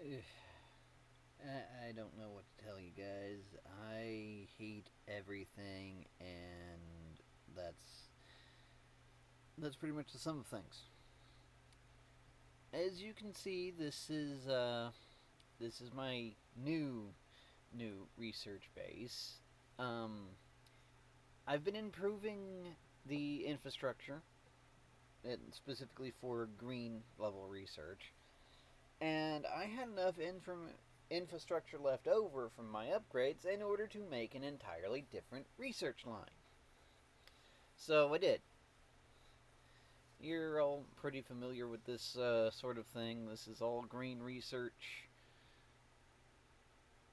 I don't know what to tell you guys. I hate everything, and that's that's pretty much the sum of things. As you can see, this is my new research base. Um, I've been improving the infrastructure, specifically for green level research, and I had enough infrastructure left over from my upgrades in order to make an entirely different research line. So I did. You're all pretty familiar with this sort of thing. This is all green research.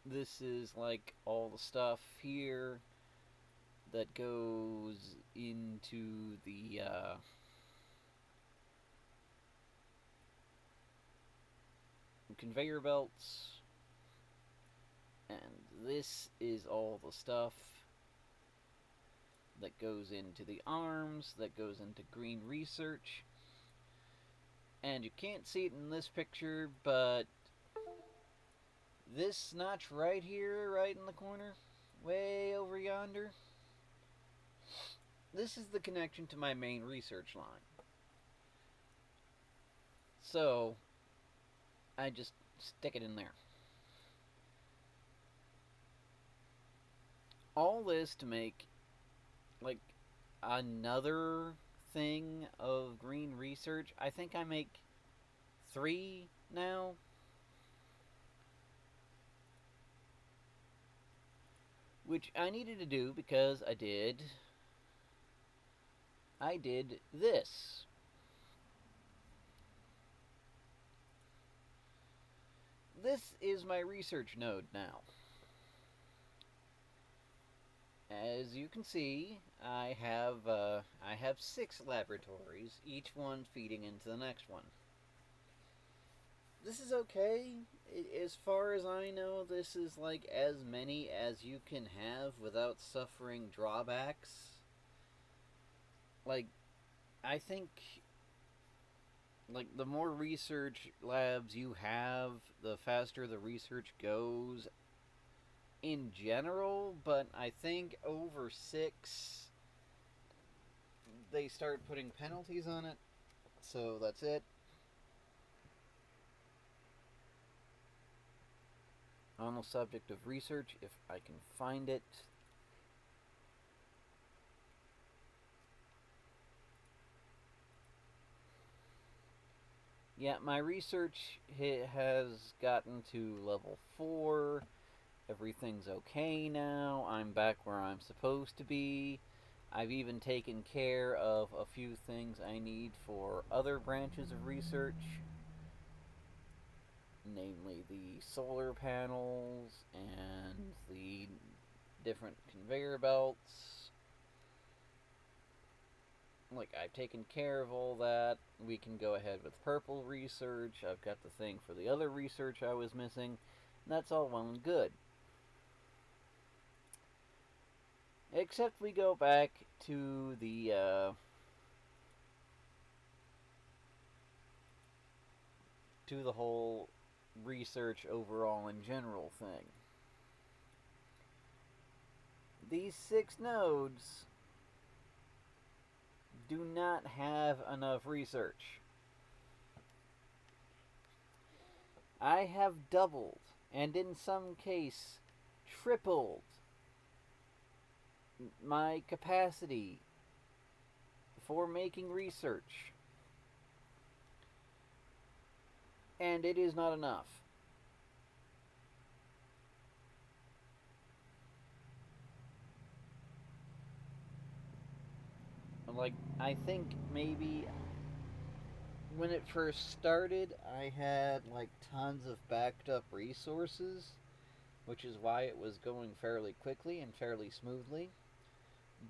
This is like all the stuff here that goes into the conveyor belts. And this is all the stuff that goes into the arms, that goes into green research. And you can't see it in this picture, but this notch right here, right in the corner, way over yonder, this is the connection to my main research line. So, I just stick it in there. All this to make, like, another thing of green research. I think I make 3 now. Which I needed to do because I did this. This is my research node now. As you can see, I have 6 laboratories, each one feeding into the next one. This is okay. As far as I know, this is like as many as you can have without suffering drawbacks. Like, I think, like, the more research labs you have, the faster the research goes in general, but I think over 6 they start putting penalties on it. So that's it. On the subject of research, if I can find it. Yeah, my research has gotten to level 4. Everything's okay now. I'm back where I'm supposed to be. I've even taken care of a few things I need for other branches of research, namely the solar panels and the different conveyor belts. Like, I've taken care of all that. We can go ahead with purple research. I've got the thing for the other research I was missing. That's all well and good. Except we go back to the whole research overall in general thing. These 6 nodes do not have enough research. I have doubled, and in some case, tripled my capacity for making research. And it is not enough. Like, I think maybe when it first started, I had like tons of backed up resources, which is why it was going fairly quickly and fairly smoothly.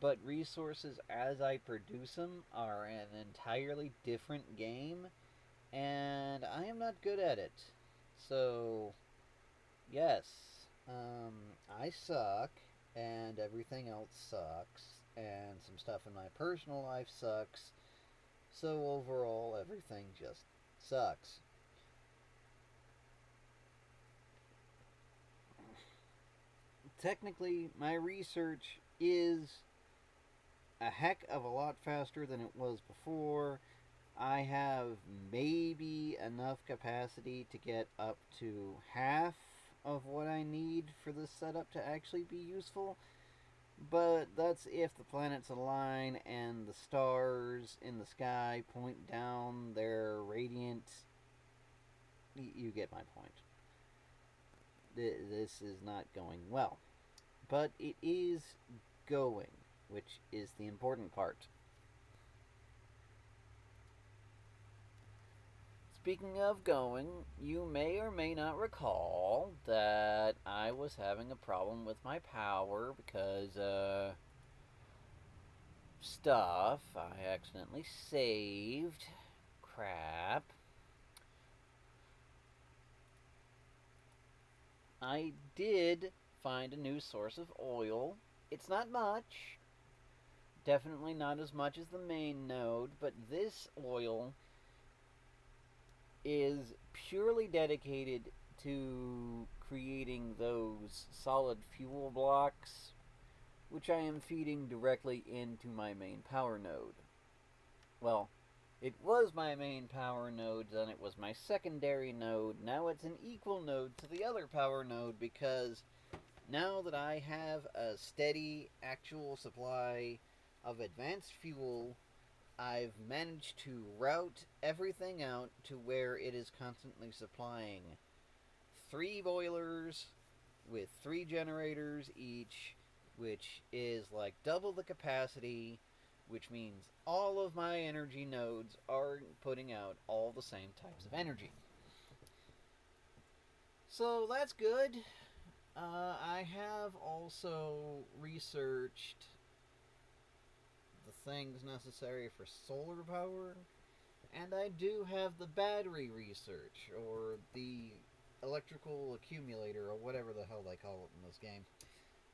But resources as I produce them are an entirely different game, and I am not good at it. So, yes, I suck, and everything else sucks, and some stuff in my personal life sucks. So overall, everything just sucks. technically, my research is a heck of a lot faster than it was before. I have maybe enough capacity to get up to half of what I need for this setup to actually be useful. But that's if the planets align and the stars in the sky point down their radiant. You get my point. This is not going well. But it is going, which is the important part. Speaking of going, you may or may not recall that I was having a problem with my power because, stuff I accidentally saved. Crap. I did find a new source of oil. It's not much. Definitely not as much as the main node, but this oil is purely dedicated to creating those solid fuel blocks, which I am feeding directly into my main power node. Well, it was my main power node, then it was my secondary node, now it's an equal node to the other power node because now that I have a steady actual supply of advanced fuel, I've managed to route everything out to where it is constantly supplying 3 boilers with 3 generators each, which is like double the capacity, which means all of my energy nodes are putting out all the same types of energy. So that's good. I have also researched the things necessary for solar power, and I do have the battery research, or the electrical accumulator, or whatever the hell they call it in this game.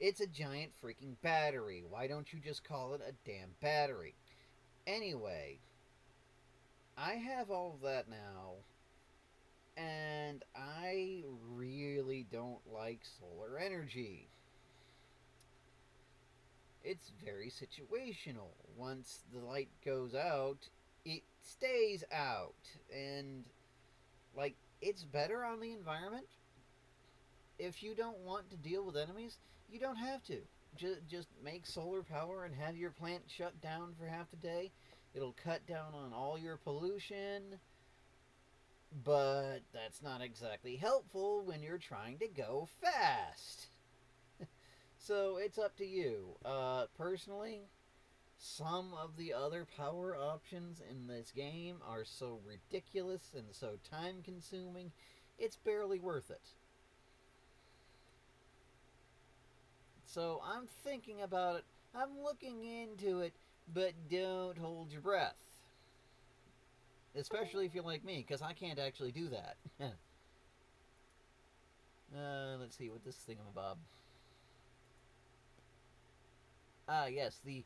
It's a giant freaking battery. Why don't you just call it a damn battery? Anyway, I have all of that now, and I really don't like solar energy. It's very situational. Once the light goes out, it stays out. And, like, it's better on the environment. If you don't want to deal with enemies, you don't have to. Just make solar power and have your plant shut down for half the day. It'll cut down on all your pollution. But that's not exactly helpful when you're trying to go fast. So it's up to you. Personally, some of the other power options in this game are so ridiculous and so time consuming, it's barely worth it. So I'm thinking about it, I'm looking into it, but don't hold your breath. Especially if you're like me, because I can't actually do that. Let's see what this thingamabob. Yes, the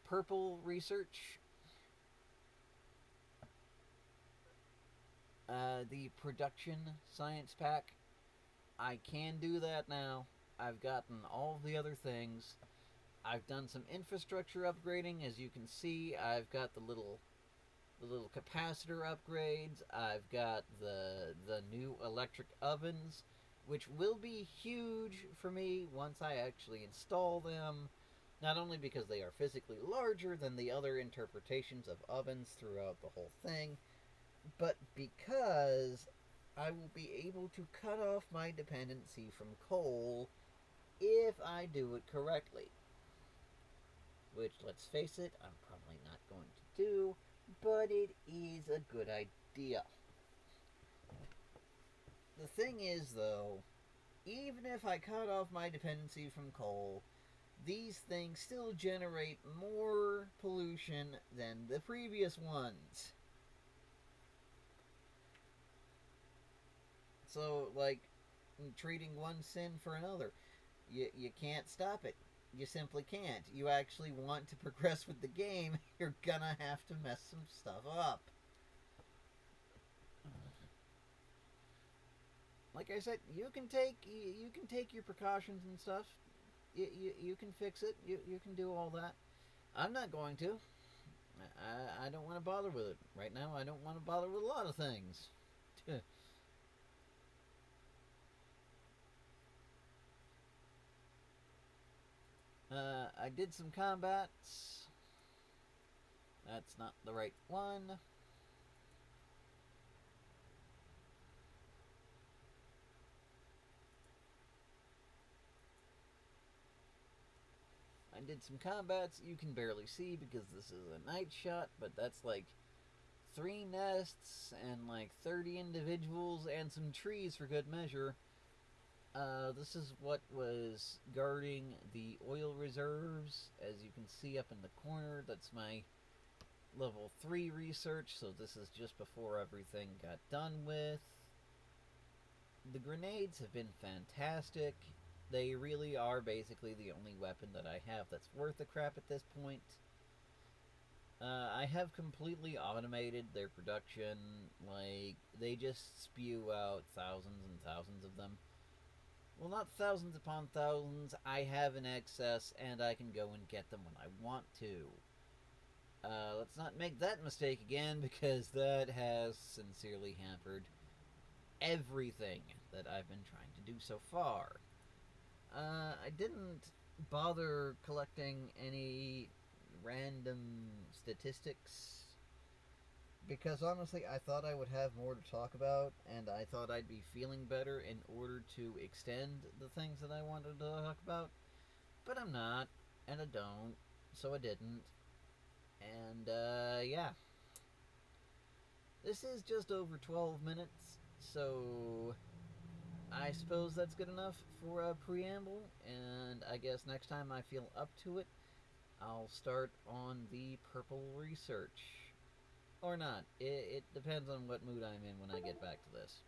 purple research. The production science pack. I can do that now. I've gotten all the other things. I've done some infrastructure upgrading. As you can see, I've got the little capacitor upgrades. I've got the new electric ovens, which will be huge for me once I actually install them. Not only because they are physically larger than the other interpretations of ovens throughout the whole thing, but because I will be able to cut off my dependency from coal if I do it correctly. Which, let's face it, I'm probably not going to do, but it is a good idea. The thing is, though, even if I cut off my dependency from coal, these things still generate more pollution than the previous ones. So, like, treating one sin for another. You can't stop it. You simply can't. You actually want to progress with the game, you're gonna have to mess some stuff up. Like I said, you can take your precautions and stuff. You can fix it. You can do all that. I'm not going to. I don't want to bother with it right now. I don't want to bother with a lot of things. I did some combats. That's not the right one. I did some combats you can barely see because this is a night shot, but that's like 3 nests and like 30 individuals and some trees for good measure. This is what was guarding the oil reserves. As you can see up in the corner, that's my level 3 research, so this is just before everything got done with. The grenades have been fantastic. They really are basically the only weapon that I have that's worth a crap at this point. I have completely automated their production. Like, they just spew out thousands and thousands of them. Well, not thousands upon thousands. I have an excess, and I can go and get them when I want to. Let's not make that mistake again, because that has sincerely hampered everything that I've been trying to do so far. I didn't bother collecting any random statistics because honestly, I thought I would have more to talk about, and I thought I'd be feeling better in order to extend the things that I wanted to talk about. But I'm not, and I don't, so I didn't. And, yeah. This is just over 12 minutes, so I suppose that's good enough for a preamble, and I guess next time I feel up to it, I'll start on the purple research. Or not. It depends on what mood I'm in when I get back to this.